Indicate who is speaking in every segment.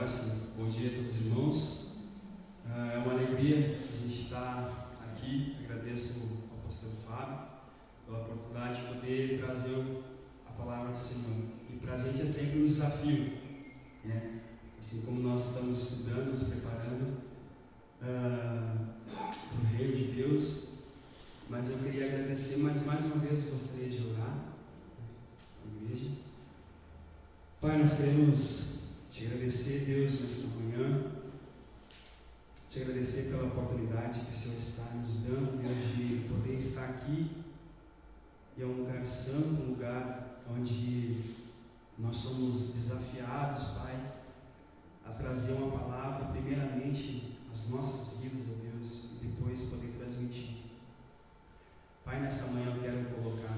Speaker 1: Agora sim, bom dia a todos os irmãos. É uma alegria a gente estar aqui. Agradeço ao pastor Fábio pela oportunidade de poder trazer a palavra do Senhor. E para a gente é sempre um desafio, né? Assim como nós estamos estudando, nos preparando para o reino de Deus. Mas eu queria agradecer, mais uma vez eu gostaria de orar na igreja. Pai, nós queremos te agradecer, Deus, nesta manhã, te agradecer pela oportunidade que o Senhor está nos dando, Deus, de poder estar aqui. E é um lugar santo, um lugar onde nós somos desafiados, Pai, a trazer uma palavra, primeiramente, às nossas vidas, ó Deus, e depois poder transmitir. Pai, nesta manhã eu quero colocar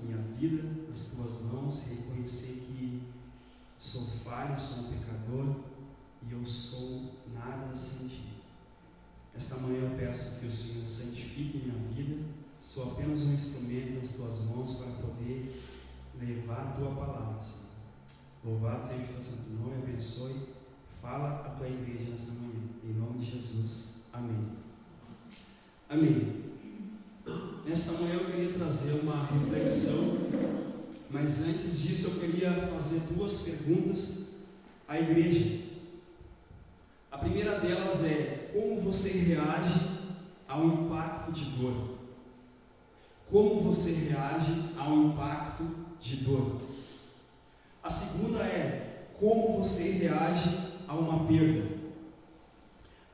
Speaker 1: minha vida nas Tuas mãos e reconhecer que sou falho, sou um pecador e eu sou nada sem Ti. Esta manhã eu peço que o Senhor santifique minha vida, sou apenas um instrumento nas Tuas mãos para poder levar a Tua palavra, Senhor. Louvado seja o Teu santo nome, abençoe, fala a Tua igreja nesta manhã, em nome de Jesus, amém. Amém. Nesta manhã eu queria trazer uma reflexão, mas antes disso eu queria fazer duas perguntas à igreja. A primeira delas é: como você reage ao impacto de dor? Como você reage ao impacto de dor? A segunda é: como você reage a uma perda?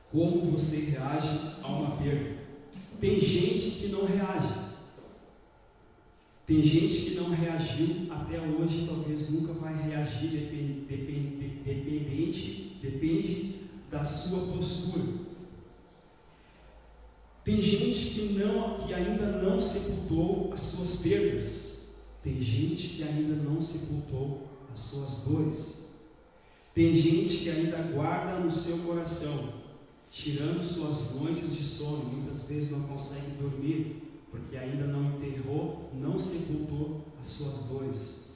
Speaker 1: Como você reage a uma perda? Tem gente que não reage. Tem gente que não reagiu até hoje, talvez nunca vai reagir, depende da sua postura. Tem gente que ainda não sepultou as suas perdas. Tem gente que ainda não sepultou as suas dores. Tem gente que ainda guarda no seu coração, tirando suas noites de sono, muitas vezes não consegue dormir, porque ainda não enterrou, não sepultou as suas dores.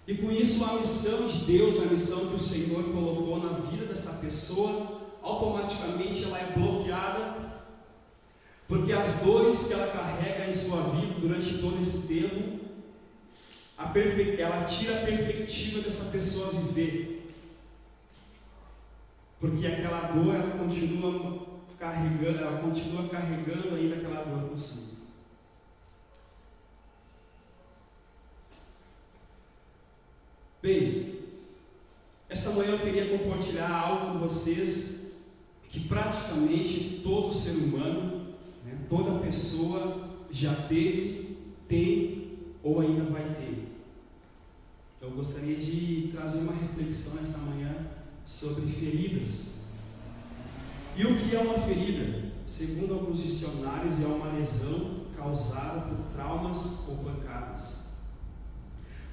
Speaker 1: E com isso a missão de Deus, a missão que o Senhor colocou na vida dessa pessoa, automaticamente ela é bloqueada, porque as dores que ela carrega em sua vida durante todo esse tempo, ela tira a perspectiva dessa pessoa viver. Porque aquela dor, ela continua carregando ainda aquela dor consigo. Bem, esta manhã eu queria compartilhar algo com vocês que praticamente todo ser humano, toda pessoa já teve, tem ou ainda vai ter. Eu gostaria de trazer uma reflexão esta manhã sobre feridas. E o que é uma ferida? Segundo alguns dicionários, é uma lesão causada por traumas ou pancadas.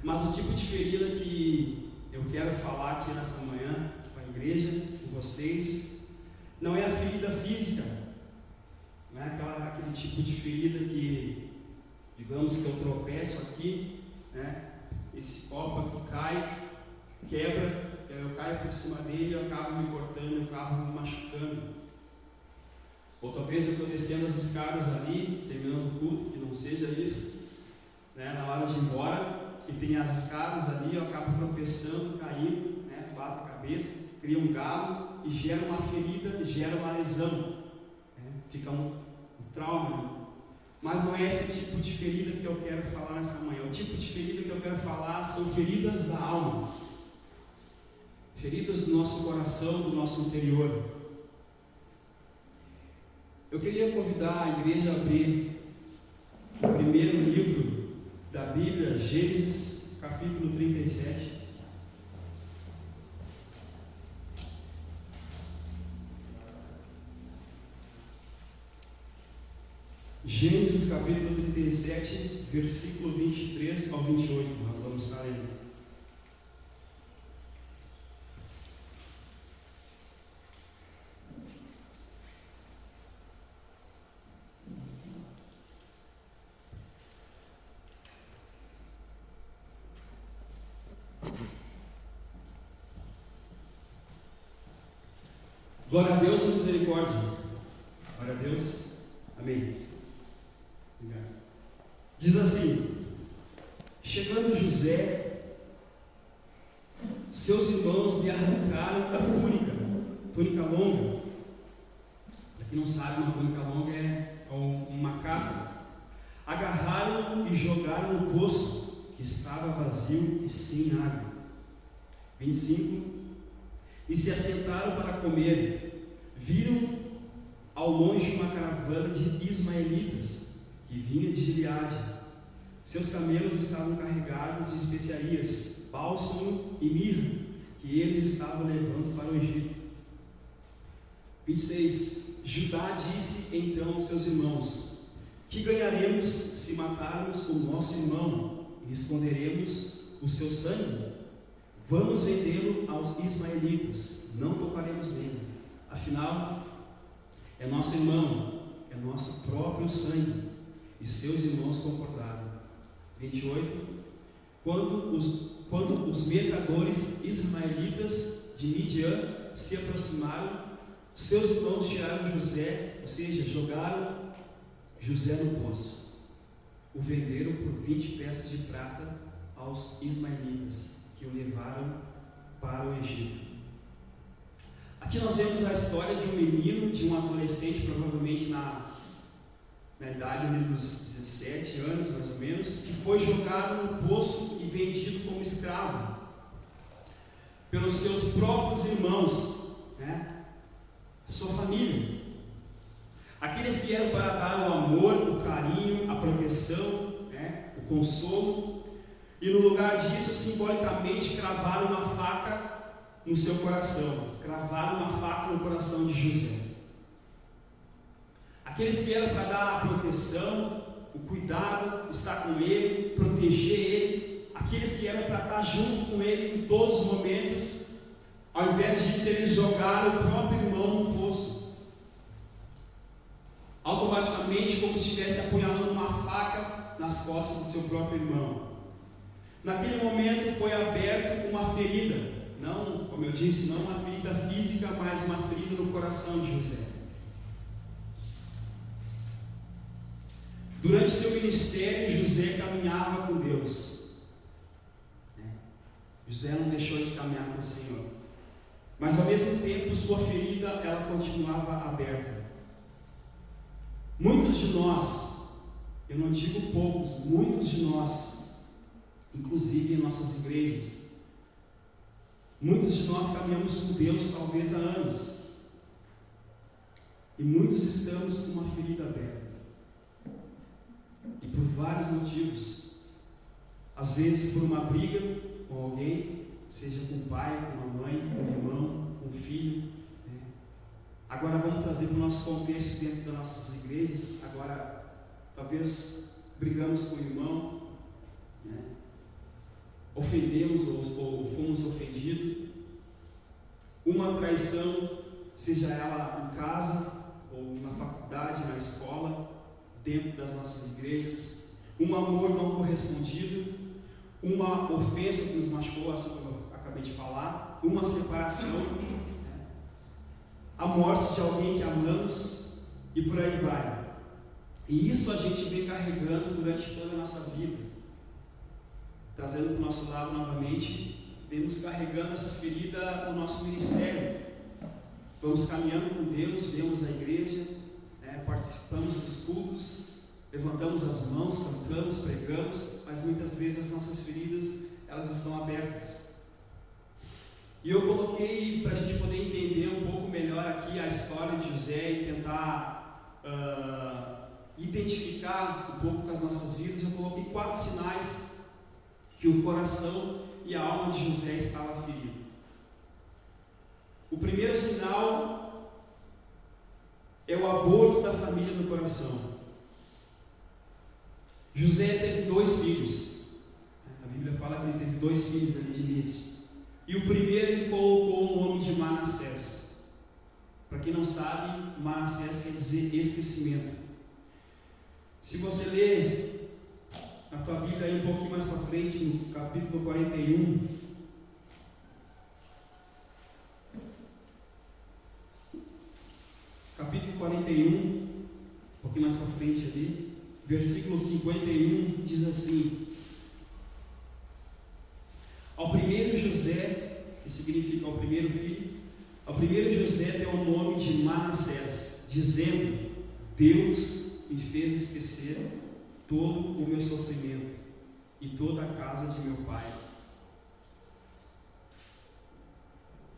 Speaker 1: Mas o tipo de ferida que eu quero falar aqui nesta manhã para a igreja, com vocês, não é a ferida física. Não é aquele tipo de ferida que, digamos que eu tropeço aqui, esse copo aqui cai, quebra, eu caio por cima dele, eu acabo me cortando, eu acabo me machucando. Ou talvez eu estou descendo as escadas ali, terminando o culto, que não seja isso, na hora de ir embora, e tem as escadas ali, eu acabo tropeçando, caindo, bato a cabeça, cria um galo e gera uma ferida, gera uma lesão, fica um trauma. Mas não é esse tipo de ferida que eu quero falar nesta manhã. O tipo de ferida que eu quero falar são feridas da alma. Feridas do nosso coração, do nosso interior. Eu queria convidar a igreja a abrir o primeiro livro da Bíblia, Gênesis, capítulo 37. Gênesis, capítulo 37, versículo 23 ao 28. Nós vamos estar lendo. Glória a Deus e misericórdia. Glória a Deus. Amém. Obrigado. Diz assim: chegando José, seus irmãos lhe arrancaram a túnica longa. Para quem não sabe, uma túnica longa é uma capa. Agarraram-no e jogaram no poço, que estava vazio e sem água. 25. E se assentaram para comer. Viram ao longe uma caravana de ismaelitas, que vinha de Gileade. Seus camelos estavam carregados de especiarias, bálsamo e mirra, que eles estavam levando para o Egito. 26. Judá disse então aos seus irmãos: que ganharemos se matarmos o nosso irmão e esconderemos o seu sangue? Vamos vendê-lo aos ismaelitas, não tocaremos nele. Afinal, é nosso irmão, é nosso próprio sangue. E seus irmãos concordaram. 28. Quando os mercadores ismaelitas de Midian se aproximaram, seus irmãos tiraram José, ou seja, jogaram José no poço. O venderam por 20 peças de prata aos ismaelitas, que o levaram para o Egito. Aqui nós vemos a história de um menino, de um adolescente, provavelmente na idade dos 17 anos, mais ou menos, que foi jogado no poço e vendido como escravo pelos seus próprios irmãos, a sua família. Aqueles que eram para dar o amor, o carinho, a proteção, o consolo, e no lugar disso, simbolicamente, cravaram uma faca no seu coração, cravaram uma faca no coração de José. Aqueles que eram para dar a proteção, o cuidado, estar com ele, proteger ele, aqueles que eram para estar junto com ele em todos os momentos, ao invés disso, eles jogaram o próprio irmão no poço. Automaticamente, como se estivesse apunhalando uma faca nas costas do seu próprio irmão. Naquele momento foi aberta uma ferida, não, como eu disse, não uma ferida física, mas uma ferida no coração de José. Durante seu ministério, José caminhava com Deus. José não deixou de caminhar com o Senhor. Mas ao mesmo tempo, sua ferida, ela continuava aberta. Muitos de nós, eu não digo poucos, muitos de nós, inclusive em nossas igrejas, muitos de nós caminhamos com Deus talvez há anos. E muitos estamos com uma ferida aberta. E por vários motivos. Às vezes por uma briga com alguém, seja com o pai, com a mãe, com o irmão, com o filho. Agora vamos trazer para o nosso contexto dentro das nossas igrejas. Agora, talvez brigamos com o irmão, ofendemos ou fomos ofendidos. Uma traição, seja ela em casa, ou na faculdade, na escola, dentro das nossas igrejas, um amor não correspondido, uma ofensa que nos machucou, assim como eu acabei de falar, uma separação, a morte de alguém que amamos, e por aí vai. E isso a gente vem carregando durante toda a nossa vida, trazendo para o nosso lado novamente, vemos carregando essa ferida no nosso ministério. Vamos caminhando com Deus, vemos a igreja, participamos dos cultos, levantamos as mãos, cantamos, pregamos, mas muitas vezes as nossas feridas, elas estão abertas. E eu coloquei, para a gente poder entender um pouco melhor aqui a história de José e tentar identificar um pouco com as nossas vidas, eu coloquei 4 sinais que o coração e a alma de José estavam feridos. O primeiro sinal é o aborto da família no coração. José teve 2 filhos. A Bíblia fala que ele teve 2 filhos ali de início. E o primeiro ele colocou o nome de Manassés. Para quem não sabe, Manassés quer dizer esquecimento. Se você ler na tua Bíblia aí um pouquinho mais para frente, no capítulo 41, frente ali, versículo 51 diz assim: ao primeiro José, que significa ao primeiro filho, ao primeiro José deu o nome de Manassés, dizendo: Deus me fez esquecer todo o meu sofrimento e toda a casa de meu pai.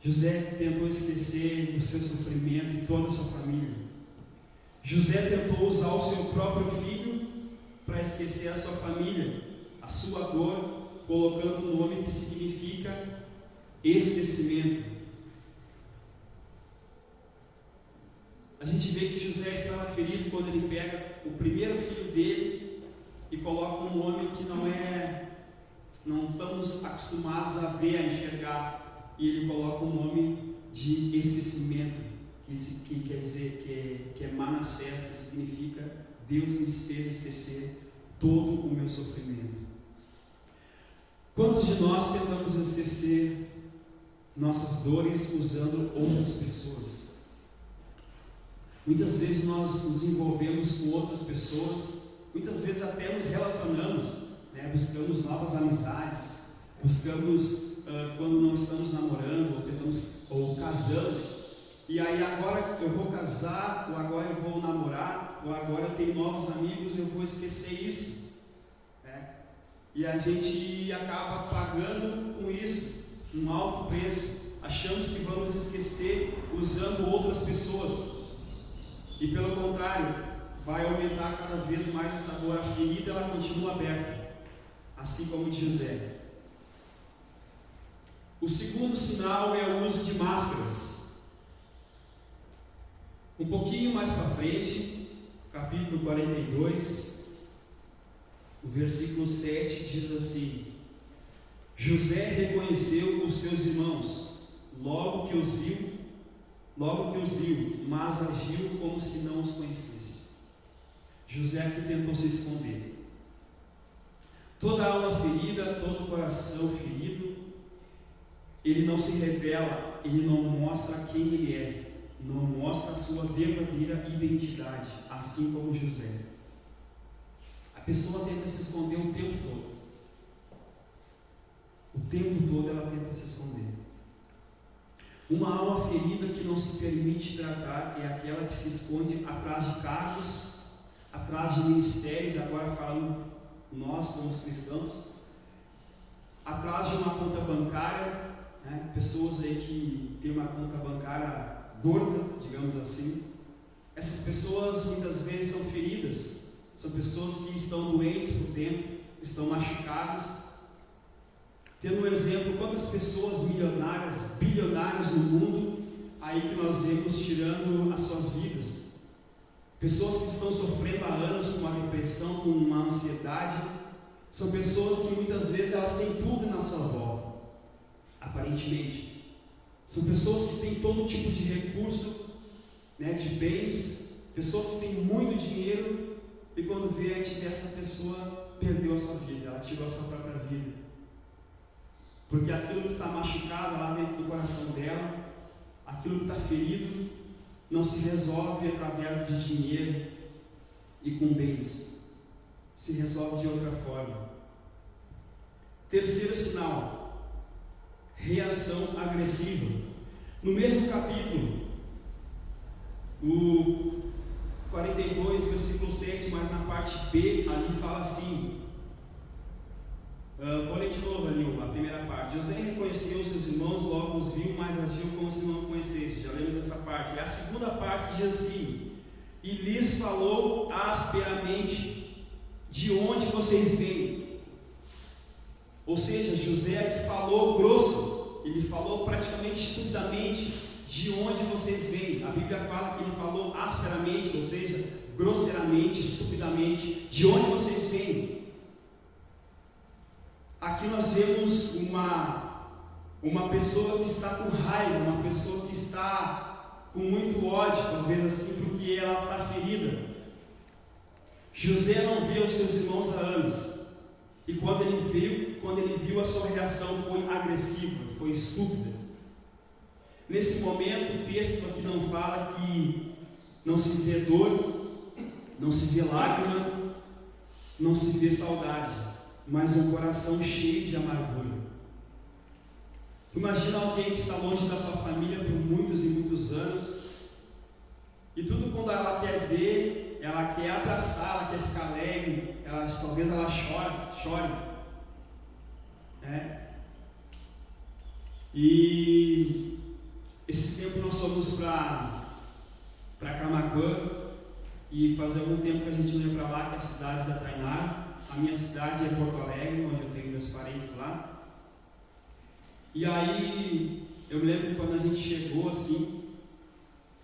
Speaker 1: José tentou esquecer o seu sofrimento e toda a sua família. José tentou usar o seu próprio filho para esquecer a sua família, a sua dor, colocando um nome que significa esquecimento. A gente vê que José estava ferido quando ele pega o primeiro filho dele e coloca um nome que não estamos acostumados a ver, a enxergar. E ele coloca um nome de esquecimento, que quer dizer que é Manassés, que significa Deus me fez esquecer todo o meu sofrimento. Quantos de nós tentamos esquecer nossas dores usando outras pessoas? Muitas vezes nós nos envolvemos com outras pessoas, muitas vezes até nos relacionamos, buscamos novas amizades, buscamos quando não estamos namorando, ou casamos, e aí agora eu vou casar, ou agora eu vou namorar, ou agora eu tenho novos amigos, eu vou esquecer isso. E a gente acaba pagando com isso um alto preço. Achamos que vamos esquecer usando outras pessoas, e pelo contrário, vai aumentar cada vez mais essa dor. A ferida ela continua aberta, assim como de José. O segundo sinal é o uso de máscaras. Um pouquinho mais para frente, capítulo 42, o versículo 7 diz assim: José reconheceu os seus irmãos, logo que os viu, mas agiu como se não os conhecesse. José que tentou se esconder. Toda alma ferida, todo coração ferido, ele não se revela, ele não mostra quem ele é, não mostra a sua verdadeira identidade, assim como José. A pessoa tenta se esconder o tempo todo. O tempo todo ela tenta se esconder. Uma alma ferida que não se permite tratar é aquela que se esconde atrás de cargos, atrás de ministérios, agora falando nós como os cristãos, atrás de uma conta bancária. Pessoas aí que têm uma conta bancária gorda, digamos assim. Essas pessoas muitas vezes são feridas, são pessoas que estão doentes por dentro, estão machucadas. Tendo um exemplo, quantas pessoas milionárias, bilionárias no mundo, aí que nós vemos tirando as suas vidas. Pessoas que estão sofrendo há anos com uma depressão, com uma ansiedade. São pessoas que muitas vezes elas têm tudo na sua volta. Aparentemente, são pessoas que têm todo tipo de recurso, de bens, pessoas que têm muito dinheiro, e quando vê, a gente vê essa pessoa perdeu a sua vida, ela tirou a sua própria vida, porque aquilo que está machucado lá dentro do coração dela, aquilo que está ferido, não se resolve através de dinheiro e com bens, se resolve de outra forma. Terceiro sinal: reação agressiva. No mesmo capítulo, o 42, versículo 7, mas na parte B, ali fala assim, vou ler de novo ali a primeira parte. José reconheceu os seus irmãos, logo os viu, mas agiu como se não conhecesse. Já lemos essa parte. E a segunda parte diz assim: e lhes falou asperamente: de onde vocês vêm? Ou seja, José que falou grosso, ele falou praticamente estupidamente: de onde vocês vêm? A Bíblia fala que ele falou asperamente, ou seja, grosseiramente, estupidamente: de onde vocês vêm? Aqui nós vemos uma pessoa que está com raiva, uma pessoa que está com muito ódio, talvez assim, porque ela está ferida. José não via os seus irmãos há anos, e quando ele viu, a sua reação foi agressiva, foi estúpida. Nesse momento, o texto aqui não fala que não se vê dor, Não se vê lágrima, não se vê saudade, mas um coração cheio de amargura. Tu imagina alguém que está longe da sua família por muitos e muitos anos, e tudo quando ela quer ver, ela quer abraçar, ela quer ficar alegre, talvez ela chore. E esses tempos nós fomos para Camaquã, e faz algum tempo que a gente não ia para lá, que é a cidade da Tainara. A minha cidade é Porto Alegre, onde eu tenho meus parentes lá. E aí, eu me lembro que quando a gente chegou assim,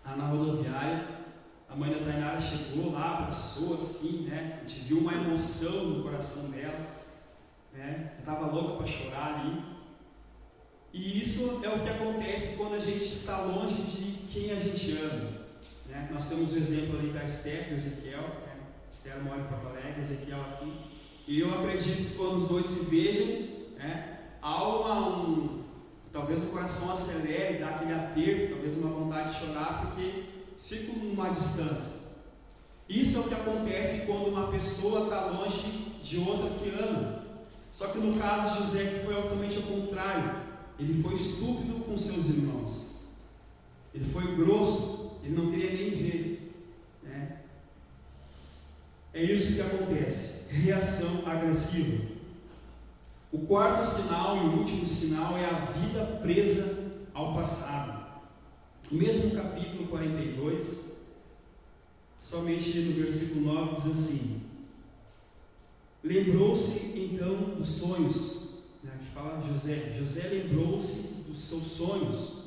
Speaker 1: lá na rodoviária, a mãe da Tainara chegou lá, abraçou assim, né? A gente viu uma emoção no coração dela, né? Eu estava louca para chorar ali. E isso é o que acontece quando a gente está longe de quem a gente ama, né? Nós temos o exemplo ali da Esther, do Ezequiel, né? Esther mora em Porto Alegre, Ezequiel aqui. E eu acredito que quando os dois se vejam, né, há talvez o coração acelere, dá aquele aperto, talvez uma vontade de chorar, porque ficam numa distância. Isso é o que acontece quando uma pessoa está longe de outra que ama. Só que no caso de José, que foi totalmente ao contrário, ele foi estúpido com seus irmãos, ele foi grosso, ele não queria nem ver, né? É isso que acontece, reação agressiva. O quarto sinal e o último sinal é a vida presa ao passado. No mesmo capítulo 42, somente no versículo 9 diz assim: lembrou-se então dos sonhos, né, que fala José. José lembrou-se dos seus sonhos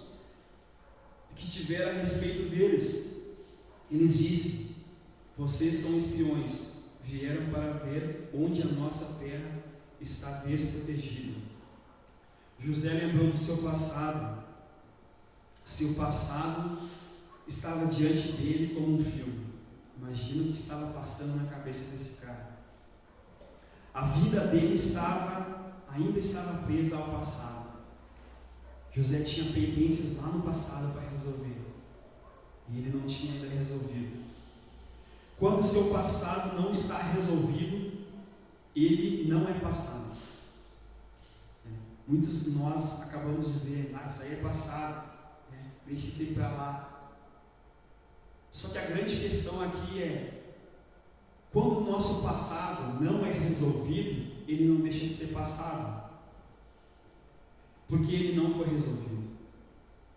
Speaker 1: que tivera a respeito deles. Eles disse: vocês são espiões, vieram para ver onde a nossa terra está desprotegida. José lembrou do seu passado. Seu passado estava diante dele como um filme. Imagina o que estava passando na cabeça desse cara. A vida dele ainda estava presa ao passado. José tinha pendências lá no passado para resolver, e ele não tinha ainda resolvido. Quando seu passado não está resolvido, ele não é passado. Muitos de nós acabamos dizendo: isso aí é passado, deixa isso aí para lá. Só que a grande questão aqui é: quando o nosso passado não é resolvido, ele não deixa de ser passado, porque ele não foi resolvido.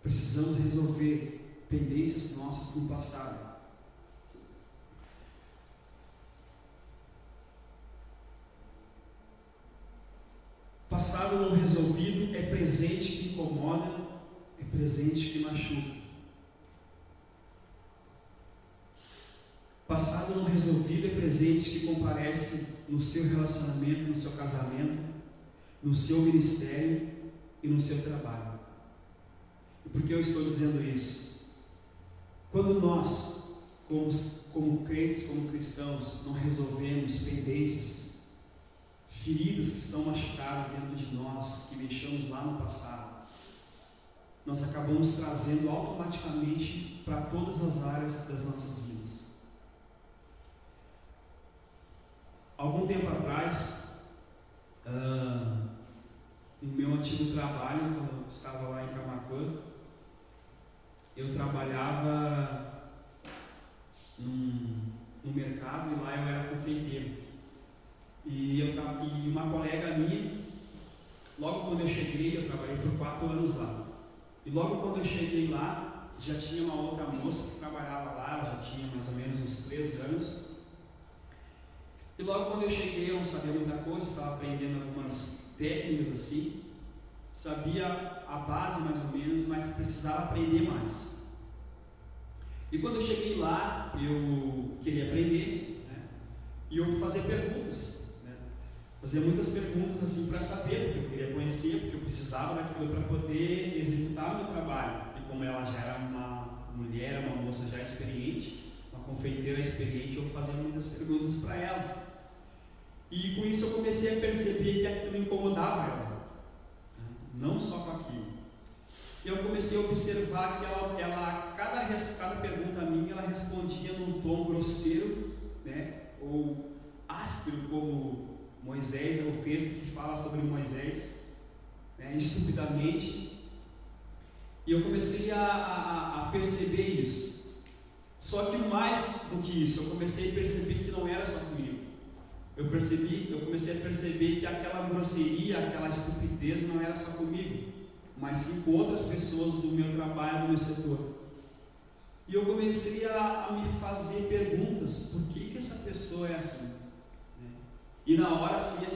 Speaker 1: Precisamos resolver pendências nossas no passado. Passado não resolvido é presente que incomoda, é presente que machuca. Passado não resolvido é presente que comparece no seu relacionamento, no seu casamento, no seu ministério e no seu trabalho. E por que eu estou dizendo isso? Quando nós, como crentes, como cristãos, não resolvemos pendências, feridas que estão machucadas dentro de nós, que deixamos lá no passado, nós acabamos trazendo automaticamente para todas as áreas das nossas vidas. Algum tempo atrás, no meu antigo trabalho, quando eu estava lá em Camaquã, eu trabalhava no mercado, e lá eu era confeiteiro. E uma colega minha, logo quando eu cheguei, eu trabalhei por 4 anos lá. E logo quando eu cheguei lá, já tinha uma outra moça que trabalhava lá, ela já tinha mais ou menos uns 3 anos. E logo quando eu cheguei, eu não sabia muita coisa, estava aprendendo algumas técnicas assim, sabia a base mais ou menos, mas precisava aprender mais. E quando eu cheguei lá, eu queria aprender, né? E eu fazia perguntas. Fazia muitas perguntas assim para saber, porque eu queria conhecer, porque eu precisava daquilo para poder executar o meu trabalho. E como ela já era uma mulher, uma moça já experiente, uma confeiteira experiente, eu fazia muitas perguntas para ela. E com isso eu comecei a perceber que aquilo incomodava ela, não só com aquilo. E eu comecei a observar que ela cada pergunta minha, ela respondia num tom grosseiro né, ou áspero como Moisés, é o texto que fala sobre Moisés, né, estupidamente, e eu comecei a perceber isso. Só que mais do que isso, eu comecei a perceber que não era só comigo. Eu comecei a perceber que aquela grosseria, aquela estupidez não era só comigo, mas sim com outras pessoas do meu trabalho, do meu setor. E eu comecei a me fazer perguntas: por que essa pessoa é assim? E na hora assim a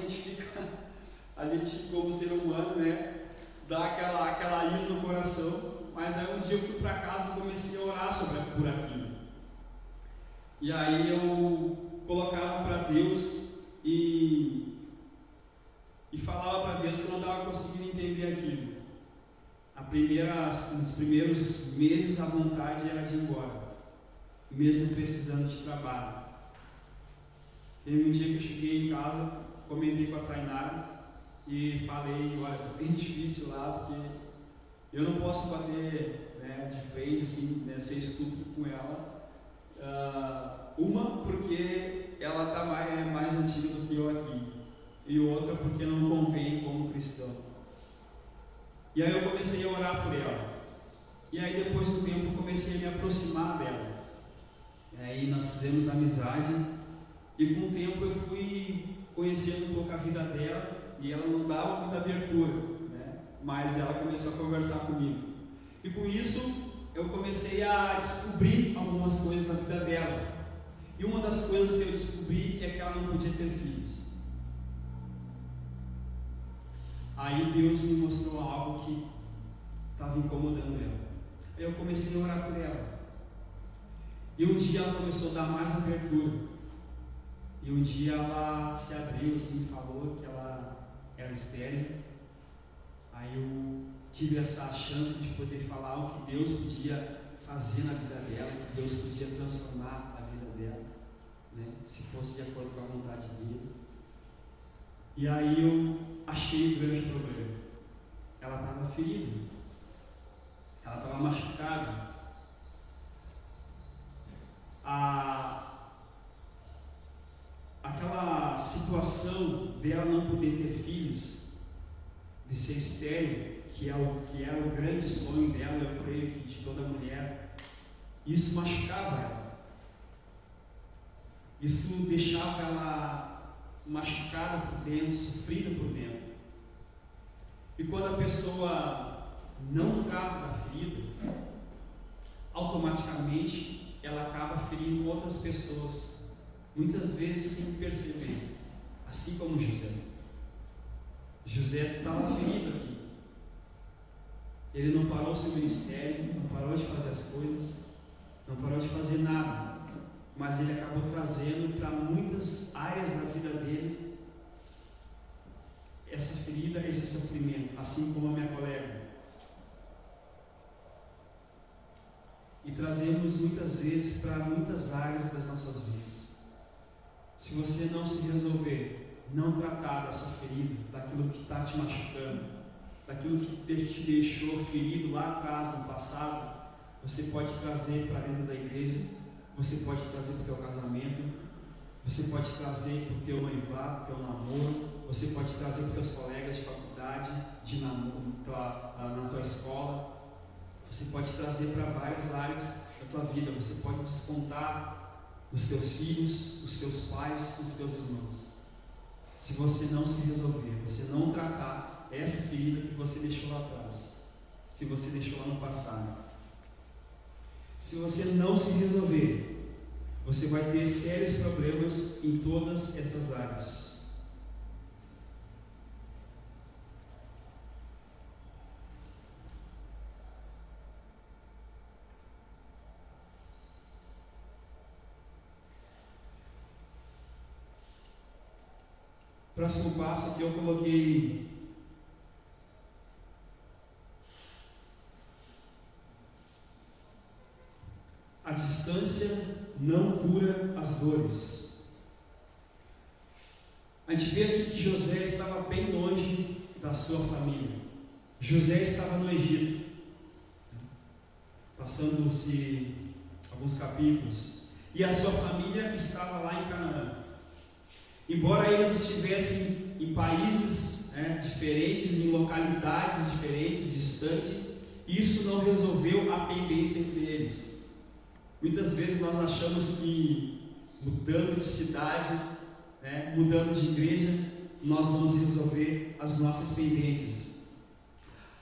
Speaker 1: gente como ser humano, né, dá aquela ira no coração. Mas aí um dia eu fui para casa e comecei a orar por aquilo. E aí eu colocava para Deus e falava para Deus que eu não estava conseguindo entender aquilo. Nos primeiros meses a vontade era de ir embora, mesmo precisando de trabalho. Teve um dia que eu cheguei em casa, comentei com a Tainara e falei: olha, é bem difícil lá, porque eu não posso bater, né, de frente, assim, né, ser estúpido com ela. Uma, porque ela está mais antiga do que eu aqui, e outra, porque não convém como cristão. E aí eu comecei a orar por ela. E aí depois do tempo eu comecei a me aproximar dela. E aí nós fizemos amizade. E com o tempo eu fui conhecendo um pouco a vida dela. E ela não dava muita abertura, né? Mas ela começou a conversar comigo. E com isso eu comecei a descobrir algumas coisas na vida dela. E uma das coisas que eu descobri é que ela não podia ter filhos. Aí Deus me mostrou algo que estava incomodando ela. Aí eu comecei a orar por ela. E um dia ela começou a dar mais abertura. E um dia ela se abriu assim, falou que ela era estéril. Aí eu tive essa chance de poder falar o que Deus podia fazer na vida dela, que Deus podia transformar a vida dela, né, se fosse de acordo com a vontade dele. E aí eu achei o grande problema. Ela estava ferida, ela estava machucada. Aquela situação dela não poder ter filhos, de ser estéril, que era o grande sonho dela, eu creio que de toda mulher, isso machucava ela. Isso deixava ela machucada por dentro, sofrida por dentro. E quando a pessoa não trata da ferida, automaticamente ela acaba ferindo outras pessoas, muitas vezes sem perceber, assim como José. José estava ferido aqui. Ele não parou seu ministério, não parou de fazer as coisas, não parou de fazer nada, mas ele acabou trazendo para muitas áreas da vida dele essa ferida, esse sofrimento, assim como a minha colega. E trazemos muitas vezes para muitas áreas das nossas vidas. Se você não se resolver, não tratar dessa ferida, daquilo que está te machucando, daquilo que te deixou ferido lá atrás, no passado, você pode trazer para dentro da igreja, você pode trazer para o teu casamento, você pode trazer para o teu noivado, para o teu namoro, você pode trazer para os teus colegas de faculdade, de namoro, na tua escola, você pode trazer para várias áreas da tua vida, você pode descontar nos teus filhos, nos teus pais, nos teus irmãos. Se você não se resolver, você não tratar essa ferida que você deixou lá atrás, se você deixou lá no passado, se você não se resolver, você vai ter sérios problemas em todas essas áreas. Próximo passo aqui eu coloquei a distância não cura as dores. A gente vê aqui que José estava bem longe da sua família. José estava no Egito, passando-se alguns capítulos, e a sua família estava lá em Canaã. Embora eles estivessem em países diferentes, em localidades diferentes, distantes, isso não resolveu a pendência entre eles. Muitas vezes nós achamos que mudando de cidade, mudando de igreja, nós vamos resolver as nossas pendências.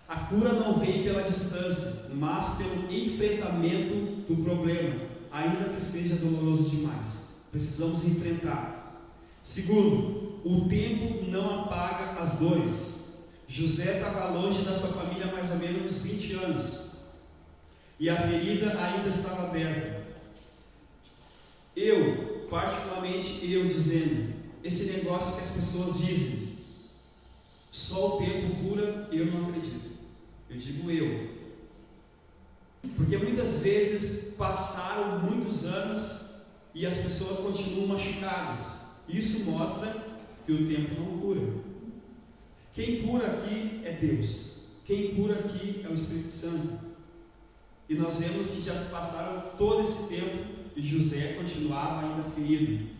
Speaker 1: A cura não vem pela distância, mas pelo enfrentamento do problema, ainda que seja doloroso demais. Precisamos enfrentar. Segundo, o tempo não apaga as dores. José estava longe da sua família há mais ou menos 20 anos, e a ferida ainda estava aberta. Particularmente eu dizendo, esse negócio que as pessoas dizem, só o tempo cura, eu não acredito. Eu digo porque muitas vezes passaram muitos anos e as pessoas continuam machucadas. Isso mostra que o tempo não cura. Quem cura aqui é Deus. Quem cura aqui é o Espírito Santo. E nós vemos que já se passaram todo esse tempo e José continuava ainda ferido.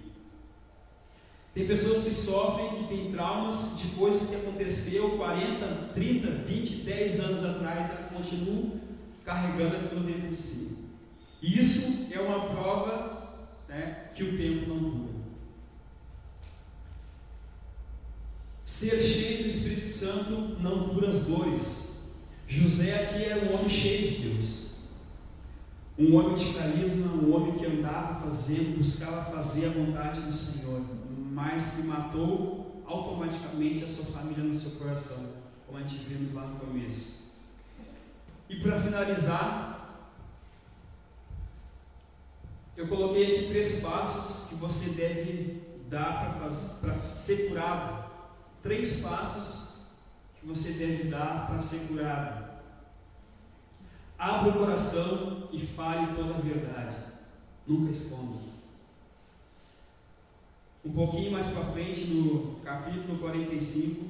Speaker 1: Tem pessoas que sofrem, que têm traumas de coisas que aconteceu 40, 30, 20, 10 anos atrás, ela continua carregando aquilo dentro de si. Isso é uma prova que o tempo não cura. Ser cheio do Espírito Santo não cura as dores. José aqui era um homem cheio de Deus. Um homem de carisma, um homem que andava buscava fazer a vontade do Senhor, mas que matou automaticamente a sua família no seu coração, como a gente vimos lá no começo. E para finalizar, eu coloquei aqui 3 passos que você deve dar para ser curado. 3 passos que você deve dar para ser curado. Abra o coração e fale toda a verdade. Nunca esconda. Um pouquinho mais para frente, no capítulo 45,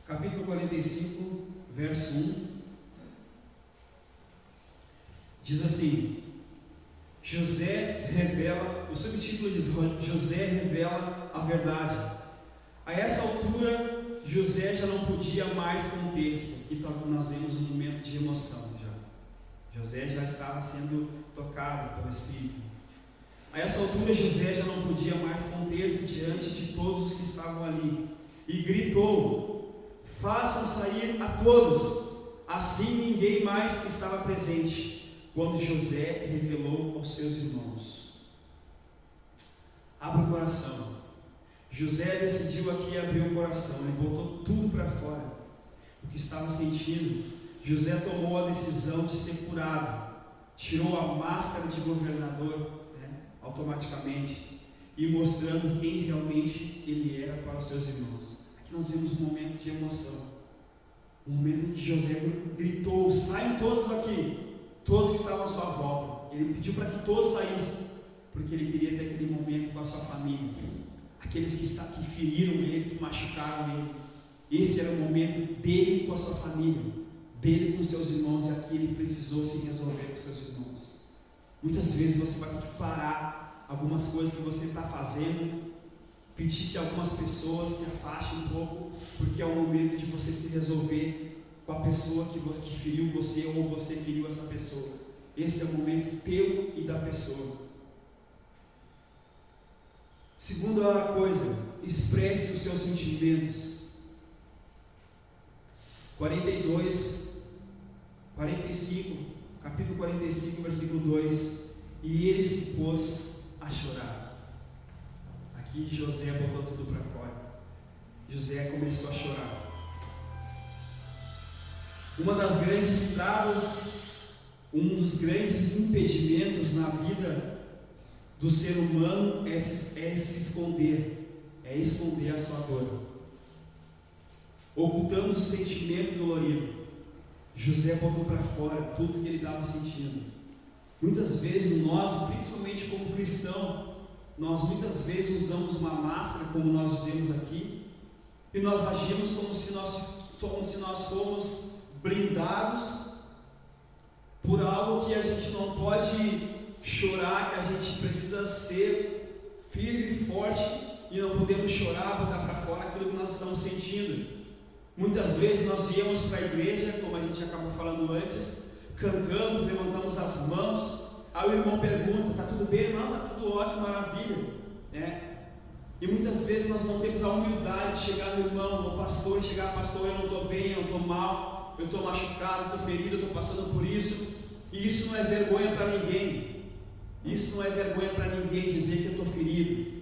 Speaker 1: capítulo 45, verso 1, diz assim: José revela, o subtítulo diz: José revela a verdade. A essa altura, José já não podia mais conter-se. Aqui nós vemos um momento de emoção já. José já estava sendo tocado pelo Espírito. A essa altura, José já não podia mais conter-se diante de todos os que estavam ali, e gritou: façam sair a todos. Assim ninguém mais estava presente quando José revelou aos seus irmãos. Abra o coração. José decidiu aqui abrir o coração. Ele botou tudo para fora, o que estava sentindo. José tomou a decisão de ser curado. Tirou a máscara de governador, automaticamente, e mostrando quem realmente ele era para os seus irmãos. Aqui nós vemos um momento de emoção. Um momento em que José gritou: saiam todos daqui. Todos que estavam à sua volta. Ele pediu para que todos saíssem, porque ele queria ter aquele momento com a sua família. Aqueles que feriram ele, que machucaram ele. Esse era o momento dele com a sua família, dele com seus irmãos, e aqui ele precisou se resolver com seus irmãos. Muitas vezes você vai ter que parar algumas coisas que você está fazendo, pedir que algumas pessoas se afastem um pouco, porque é o momento de você se resolver com a pessoa que feriu você, ou você feriu essa pessoa. Esse é o momento teu e da pessoa. Segunda coisa, expresse os seus sentimentos. 45, capítulo 45, versículo 2. E ele se pôs a chorar. Aqui José botou tudo para fora. José começou a chorar. Uma das grandes travas, um dos grandes impedimentos na vida do ser humano é se esconder, é esconder a sua dor. Ocultamos o sentimento dolorido. José botou para fora tudo que ele estava sentindo.
Speaker 2: Muitas vezes nós, principalmente como cristão, nós muitas vezes usamos uma máscara, como nós dizemos aqui, e nós agimos como se nós fomos blindados por algo que a gente não pode chorar, que a gente precisa ser firme e forte, e não podemos chorar, botar para fora aquilo que nós estamos sentindo. Muitas vezes nós viemos para a igreja, como a gente acabou falando antes, cantamos, levantamos as mãos, aí o irmão pergunta: está tudo bem? Não, está tudo ótimo, maravilha, né? E muitas vezes nós não temos a humildade de chegar no irmão, no pastor, e chegar: pastor, eu não estou bem, eu estou mal, eu estou machucado, eu estou ferido, eu estou passando por isso. E isso não é vergonha para ninguém. Isso não é vergonha para ninguém dizer que eu estou ferido.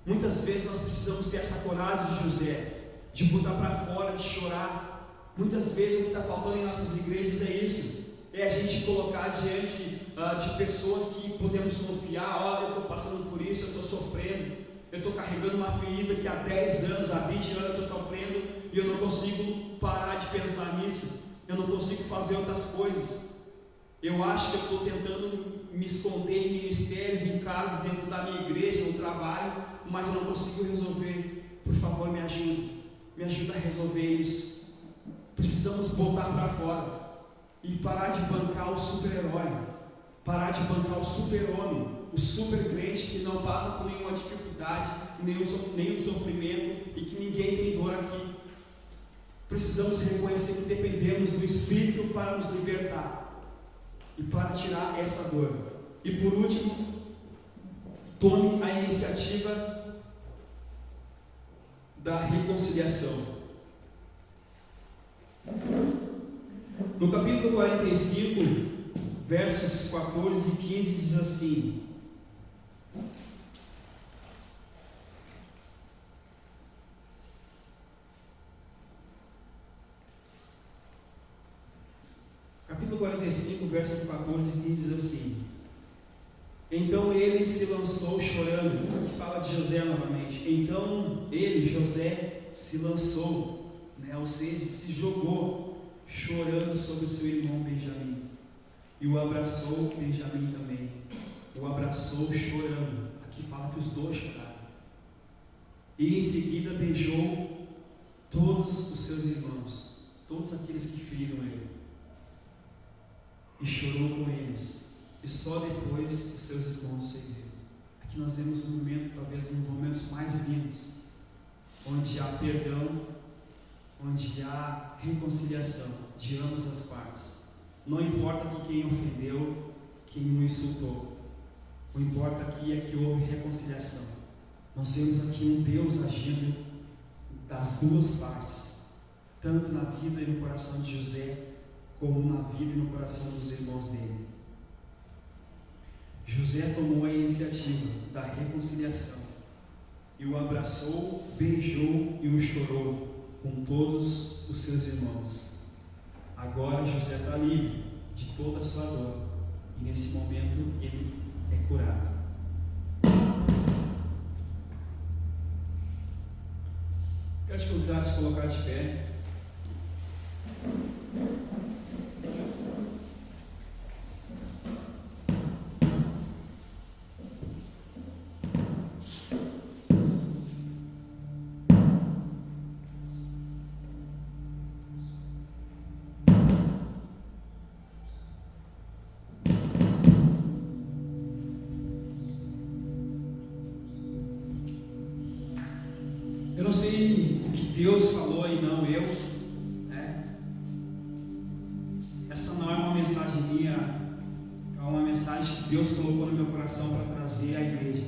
Speaker 2: Muitas vezes nós precisamos ter essa coragem de José, de botar para fora, de chorar. Muitas vezes o que está faltando em nossas igrejas é isso, é a gente colocar diante de pessoas que podemos confiar: olha, eu estou passando por isso, eu estou sofrendo, eu estou carregando uma ferida que há 10 anos, há 20 anos eu estou sofrendo, e eu não consigo parar de pensar nisso, eu não consigo fazer outras coisas. Eu acho que eu estou tentando me esconder em ministérios, em cargos dentro da minha igreja, no trabalho, mas eu não consigo resolver. Por favor, me ajuda a resolver isso. Precisamos botar para fora e parar de bancar o super-herói, parar de bancar o super-homem, o super-crente que não passa por nenhuma dificuldade, nenhum sofrimento, e que ninguém tem dor aqui. Precisamos reconhecer que dependemos do Espírito para nos libertar e para tirar essa dor. E por último, tome a iniciativa da reconciliação. No capítulo 45, versos 14 e 15 diz assim: capítulo 45, versos 14 e 15 diz assim: então ele se lançou chorando. Aqui fala de José novamente. Então ele, José, se lançou, ou seja, se jogou, chorando sobre o seu irmão Benjamim, e o abraçou. Benjamim também o abraçou chorando. Aqui fala que os dois choraram. E em seguida beijou todos os seus irmãos, todos aqueles que feriram ele, e chorou com eles. E só depois os seus irmãos seguiram. Aqui nós vemos um momento, talvez um dos momentos mais lindos, onde há perdão, onde há reconciliação de ambas as partes. Não importa que quem ofendeu, quem o insultou. O que importa aqui é que houve reconciliação. Nós vemos aqui um Deus agindo das duas partes, tanto na vida e no coração de José, como na vida e no coração dos irmãos dele. José tomou a iniciativa da reconciliação e o abraçou, beijou e o chorou com todos os seus irmãos. Agora José está livre de toda a sua dor, e nesse momento ele é curado. Quero te convidar a se colocar de pé. Eu não sei o que Deus falou e não eu, Essa não é uma mensagem minha, é uma mensagem que Deus colocou no meu coração para trazer à igreja.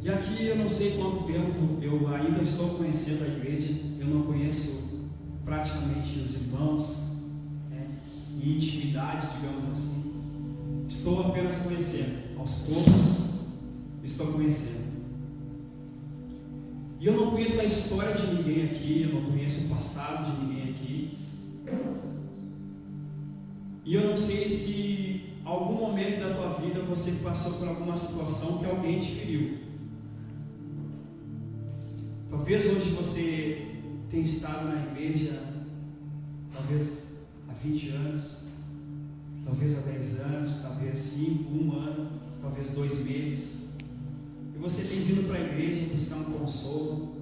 Speaker 2: E aqui eu não sei quanto tempo eu ainda estou conhecendo a igreja, eu não conheço praticamente os irmãos, em intimidade, digamos assim. Estou apenas conhecendo, aos poucos estou conhecendo. E eu não conheço a história de ninguém aqui, eu não conheço o passado de ninguém aqui. E eu não sei se em algum momento da tua vida você passou por alguma situação que alguém te feriu. Talvez hoje você tenha estado na igreja, talvez há 20 anos, talvez há 10 anos, talvez 5, 1 ano, talvez 2 meses, e você tem vindo para a igreja buscar um consolo,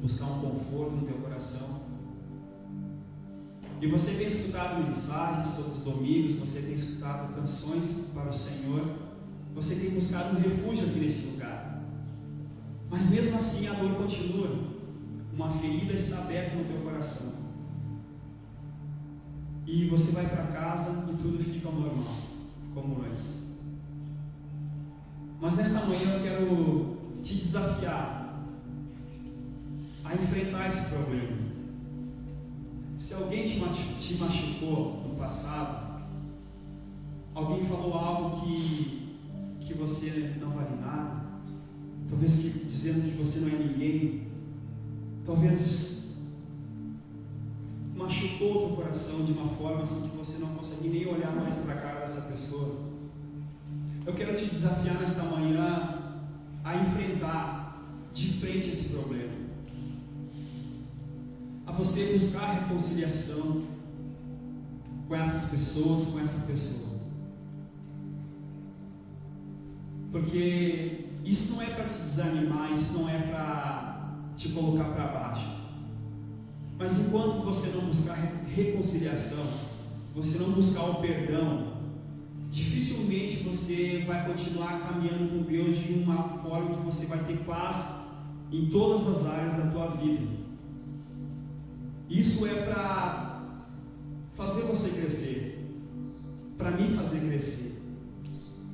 Speaker 2: buscar um conforto no teu coração, e você tem escutado mensagens todos os domingos, você tem escutado canções para o Senhor, você tem buscado um refúgio aqui neste lugar, mas mesmo assim a dor continua, uma ferida está aberta no teu coração, e você vai para casa e tudo fica normal, como antes. Mas nesta manhã eu quero te desafiar a enfrentar esse problema. Se alguém te machucou no passado, alguém falou algo que você não vale nada, talvez dizendo que você não é ninguém, talvez machucou o teu coração de uma forma assim que você não consegue nem olhar mais para a cara dessa pessoa. Eu quero te desafiar nesta manhã a enfrentar de frente esse problema, a você buscar reconciliação com essas pessoas, com essa pessoa, porque isso não é para te desanimar, isso não é para te colocar para baixo. Mas enquanto você não buscar reconciliação, você não buscar o perdão, dificilmente você vai continuar caminhando com Deus de uma forma que você vai ter paz em todas as áreas da tua vida. Isso é para fazer você crescer, para mim fazer crescer,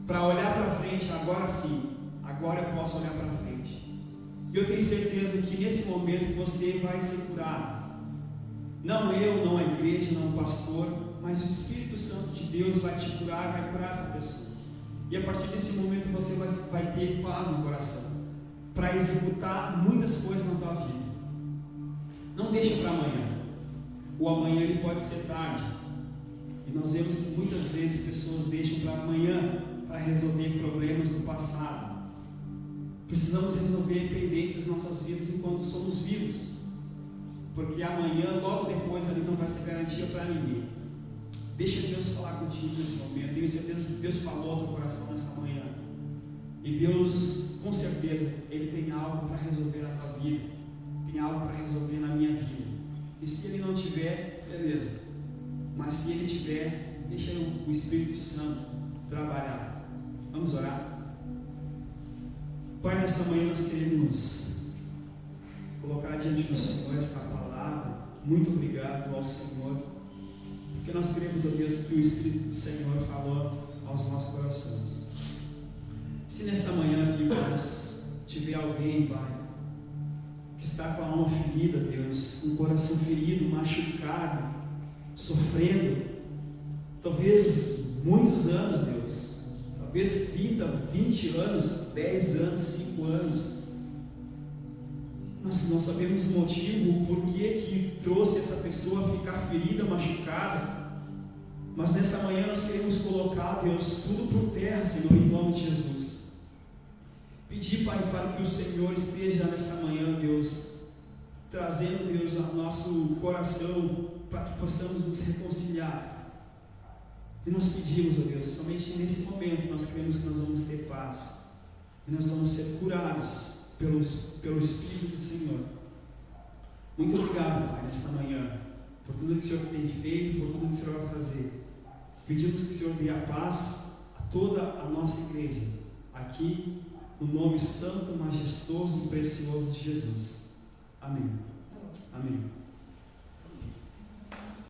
Speaker 2: para olhar para frente. Agora sim, agora eu posso olhar para frente, e eu tenho certeza que nesse momento você vai ser curado. Não eu, não a igreja, não o pastor, mas o Espírito Santo de Deus vai te curar, vai curar essa pessoa. E a partir desse momento você vai ter paz no coração, para executar muitas coisas na tua vida. Não deixa para amanhã. O amanhã ele pode ser tarde. E nós vemos que muitas vezes pessoas deixam para amanhã para resolver problemas do passado. Precisamos resolver pendências nas nossas vidas enquanto somos vivos, porque amanhã, logo depois, ali não vai ser garantia para ninguém. Deixa Deus falar contigo nesse momento. Tenho certeza que Deus falou ao teu coração nesta manhã, e Deus, com certeza, Ele tem algo para resolver na tua vida, tem algo para resolver na minha vida. E se Ele não tiver, beleza, mas se Ele tiver, deixa o Espírito Santo trabalhar. Vamos orar? Pai, nesta manhã nós queremos colocar diante do Senhor esta palavra. Muito obrigado ao Senhor, porque nós queremos, ó Deus, que o Espírito do Senhor falou aos nossos corações. Se nesta manhã aqui, Pai, tiver alguém, Pai, que está com a alma ferida, Deus, com o coração ferido, machucado, sofrendo, talvez muitos anos, Deus, talvez 30, 20 anos, 10 anos, 5 anos, nós não sabemos o motivo, o porquê que trouxe essa pessoa a ficar ferida, machucada, mas nesta manhã nós queremos colocar, Deus, tudo por terra, Senhor, em nome de Jesus. Pedir, Pai, para que o Senhor esteja nesta manhã, Deus, trazendo, Deus, ao nosso coração, para que possamos nos reconciliar. E nós pedimos, ó Deus, somente nesse momento nós cremos que nós vamos ter paz, e nós vamos ser curados pelo Espírito do Senhor. Muito obrigado, Pai, nesta manhã, por tudo que o Senhor tem feito, por tudo que o Senhor vai fazer. Pedimos que o Senhor dê a paz a toda a nossa igreja, aqui, no nome santo, majestoso e precioso de Jesus. Amém. Amém.